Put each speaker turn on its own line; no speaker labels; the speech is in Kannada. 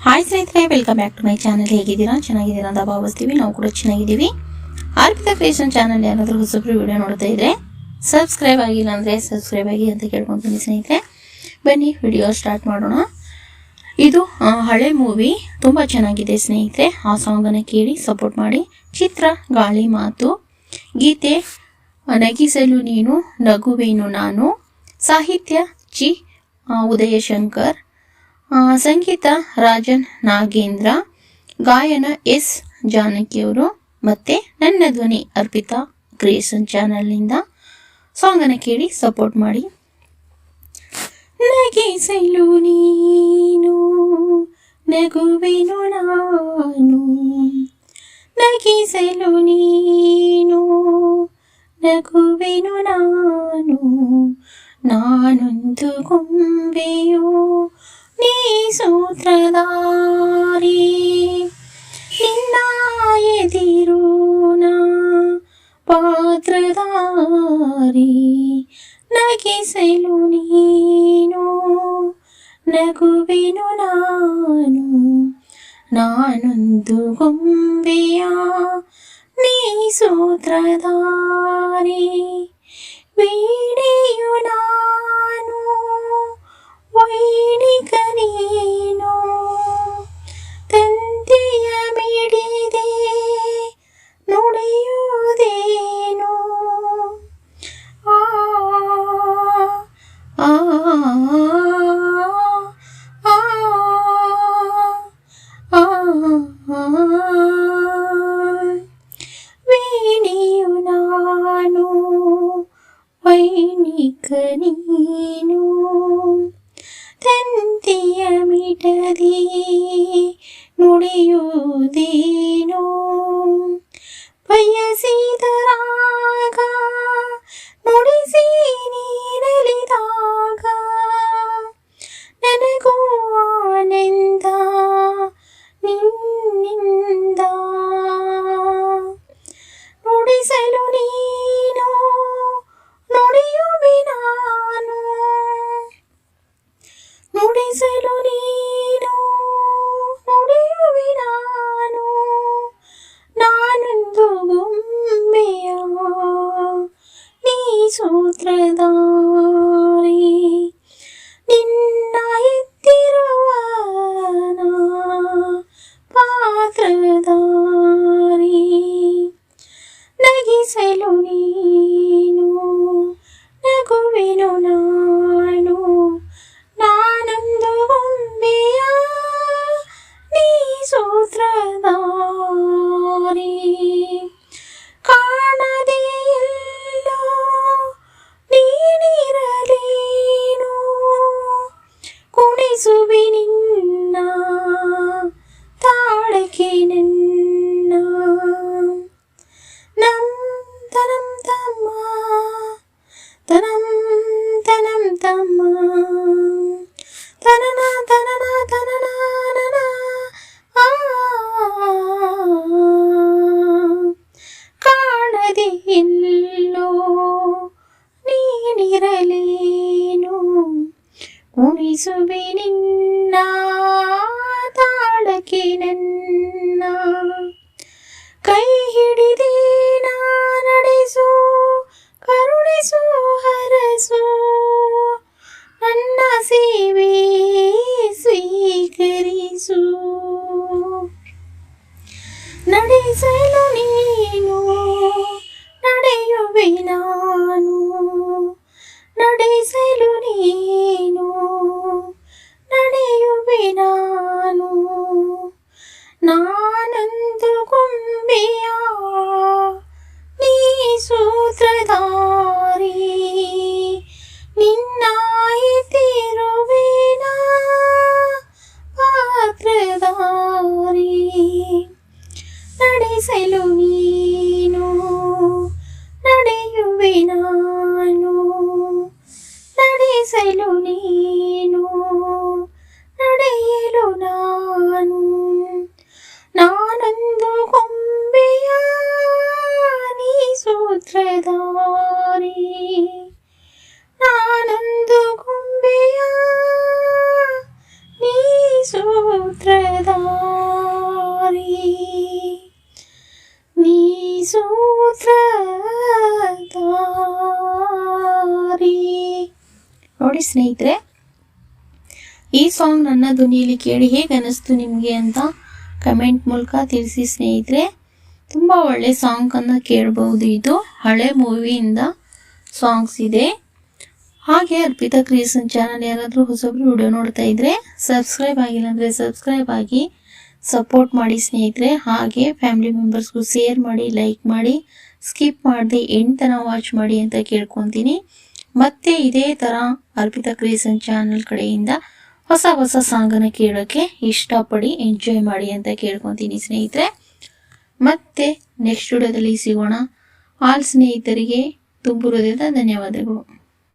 ಹಾಯ್ ಸ್ನೇಹಿತರೆ, welcome back to my channel. ಹೇಗಿದ್ದೀರಾ? ಚೆನ್ನಾಗಿದ್ದೀರಾ ಅಂತ ಭಾವಿಸ್ತೀವಿ. ನಾವು ಕೂಡ ಚೆನ್ನಾಗಿದ್ದೀವಿ. ಅರ್ಪಿತಾ ಕ್ರಿಯೇಷನ್ ಚಾನಲ್ ಯಾರಾದರೂ ಹೊಸಬ್ರು ವಿಡಿಯೋ ನೋಡ್ತಾ ಇದ್ರೆ ಸಬ್ಸ್ಕ್ರೈಬ್ ಆಗಿಲ್ಲ ಅಂದರೆ ಸಬ್ಸ್ಕ್ರೈಬ್ ಆಗಿ ಅಂತ ಕೇಳ್ಕೊತೀನಿ ಸ್ನೇಹಿತರೆ. ಬನ್ನಿ ವಿಡಿಯೋ ಸ್ಟಾರ್ಟ್ ಮಾಡೋಣ. ಇದು ಹಳೆ ಮೂವಿ, ತುಂಬ ಚೆನ್ನಾಗಿದೆ ಸ್ನೇಹಿತರೆ. ಆ ಸಾಂಗನ್ನು ಕೇಳಿ ಸಪೋರ್ಟ್ ಮಾಡಿ. ಚಿತ್ರ ಗಾಳಿ ಮಾತು, ಗೀತೆ ನಗಿಸಲು ನೀನು ನಗುವೇನು ನಾನು, ಸಾಹಿತ್ಯ ಜಿ ಉದಯಶಂಕರ್, ಸಂಗೀತ ರಾಜನ್ ನಾಗೇಂದ್ರ, ಗಾಯನ ಎಸ್ ಜಾನಕಿಯವರು, ಮತ್ತೆ ನನ್ನ ಧ್ವನಿ ಅರ್ಪಿತಾ ಕ್ರಿಯೇಷನ್ ಚಾನಲ್ನಿಂದ. ಸಾಂಗನ್ನು ಕೇಳಿ ಸಪೋರ್ಟ್ ಮಾಡಿ. ನಗಿಸಲು ನೀನು ನಗುವೆನು ನಾನು, ನಗಿಸಲು ನೀನು ನಗುವೆನು ನಾನು, ನಾನೊಂದು ಗೊಂಬೆಯು ನೀ ಸೂತ್ರಧಾರಿ, ನಿನ್ನ ಎದಿರುನ ಪಾತ್ರಧಾರಿ, ನಗಿಸಲು ನೀನು ನಗುವೆನು ನಾನು, ನಾನೊಂದು ಗೊಂಬೆಯ ನೀ ಸೂತ್ರಧಾರಿ, ವೀಣೆಯು ನಾನು ವೈಣಿಕ ನೀನು, ತಂದೆಯ ಮಿಡಿದೆ ನುಡಿಯುವುದೇನು, ಆ ಆ ಆ ವೀಣೆಯು ನಾನು ವೈಣಿಕ ನೀನು, ತಂದೆಯ ಮಿಡದಿ ನುಡಿಯುವುದೇನು, ಬಯಸಿದ ರಾಗ ನುಡಿಸಿ ನೀನಲಿದಾಗ, ನನಗೂ ಆನಂದ ನಿನ್ನಿಂದ, ನುಡಿಸಲು ನೀನು ನುಡಿಯುವೆ ನಾನು, ನುಡಿಸಲು ನೀನು ನುಡಿಯುವೆ ನಾನು, ನಾನೊಂದು ಗೊಂಬೆಯ ನೀ ಸೂತ್ರಧಾರಿ, ನಿನ್ನ ಎತ್ತಿರುವನ ಪಾತ್ರಧಾರಿ, ನಗಿಸಲು ನೀನು ನಗುವೆನು ನಾನು, ನಾನೊಂದು ಗೊಂಬೆಯ ನೀ ಸೂತ್ರಧಾರಿ, ಕಾಣದೆ ಎಲ್ಲೋ ನೀನಿರಲೇನು, ಕುಣಿಸುವೆ ನಿನ್ನ ತಾಳಕ್ಕೆ ನನ್ನ, ನಮ್ ತನಂ ತಮ್ಮ ತನಂ ತನಂ ತಮ್ಮ, ತನನ ತನನ ತನನ ನನ, ಕಾಣದೆ ಎಲ್ಲೋ ನೀನಿರಲೇನು, ಕುಣಿಸುವೆ ನಿನ್ನ ತಾಳಕ್ಕೆ ನನ್ನ, ಕೈ ಹಿಡಿದೇ ನಾ ನಡೆಸು ಕರುಣಿಸು ಹರಸು, ನನ್ನ ಸೇವೆ ಸ್ವೀಕರಿಸು, ನಡೆಸಲು ನೀನು ನಡೆಯುವೆ ನಾನು, ನಡೆಸಲು ನೀನು ನಡೆಯುವೆ ನಾನು, ನಾನೊಂದು ಗೊಂಬೆಯ ನೀ ಸೂತ್ರಧಾರಿ, ನಿನ್ನ ಎತ್ತಿರುವೆನ ಪಾತ್ರಧಾರಿ, ನಡೆಸಲು ನೀನು ನಡೆಯುವೆ ನಾನು, ನಡೆಸಲು ನೀನು ನಡೆಯಲು ನಾನು, ನಾನೊಂದು ಗೊಂಬೆಯ ನೀ ಸೂತ್ರಧಾರಿ. ಸೂತ್ರಧಾರಿ ನೀ ಸೂತ್ರಧಾರಿ. ನೋಡಿ ಸ್ನೇಹಿತರೆ, ಈ ಸಾಂಗ್ ನನ್ನ ಧ್ವನಿಯಲ್ಲಿ ಕೇಳಿ ಹೇಗೆ ಅನ್ನಿಸ್ತು ನಿಮಗೆ ಅಂತ ಕಮೆಂಟ್ ಮೂಲಕ ತಿಳಿಸಿ ಸ್ನೇಹಿತರೆ. ತುಂಬ ಒಳ್ಳೆ ಸಾಂಗನ್ನು ಕೇಳಬಹುದು. ಇದು ಹಳೆ ಮೂವಿಯಿಂದ ಸಾಂಗ್ಸ್ ಇದೆ. ಹಾಗೆ ಅರ್ಪಿತಾ ಕ್ರಿಯೇಷನ್ ಚಾನಲ್ ಯಾರಾದರೂ ಹೊಸಬ್ರು ವಿಡಿಯೋ ನೋಡ್ತಾ ಇದ್ರೆ ಸಬ್ಸ್ಕ್ರೈಬ್ ಆಗಿಲ್ಲ ಅಂದರೆ ಸಬ್ಸ್ಕ್ರೈಬ್ ಆಗಿ ಸಪೋರ್ಟ್ ಮಾಡಿ ಸ್ನೇಹಿತರೆ. ಹಾಗೆ ಫ್ಯಾಮಿಲಿ ಮೆಂಬರ್ಸ್ಗೂ ಶೇರ್ ಮಾಡಿ, ಲೈಕ್ ಮಾಡಿ, ಸ್ಕಿಪ್ ಮಾಡದೆ ಎಂಡ್ ತನಕ ವಾಚ್ ಮಾಡಿ ಅಂತ ಕೇಳ್ಕೊತೀನಿ. ಮತ್ತೆ ಇದೇ ಥರ ಅರ್ಪಿತಾ ಕ್ರಿಯೇಷನ್ ಚಾನಲ್ ಕಡೆಯಿಂದ ಹೊಸ ಹೊಸ ಸಾಂಗನ್ನು ಕೇಳೋಕ್ಕೆ ಇಷ್ಟಪಡಿ, ಎಂಜಾಯ್ ಮಾಡಿ ಅಂತ ಕೇಳ್ಕೊತೀನಿ ಸ್ನೇಹಿತರೆ. ಮತ್ತೆ ನೆಕ್ಸ್ಟ್ ವಿಡಿಯೋದಲ್ಲಿ ಸಿಗೋಣ. ಆಲ್ ಸ್ನೇಹಿತರಿಗೆ ತುಂಬು ಹೃದಯದ ಧನ್ಯವಾದಗಳು.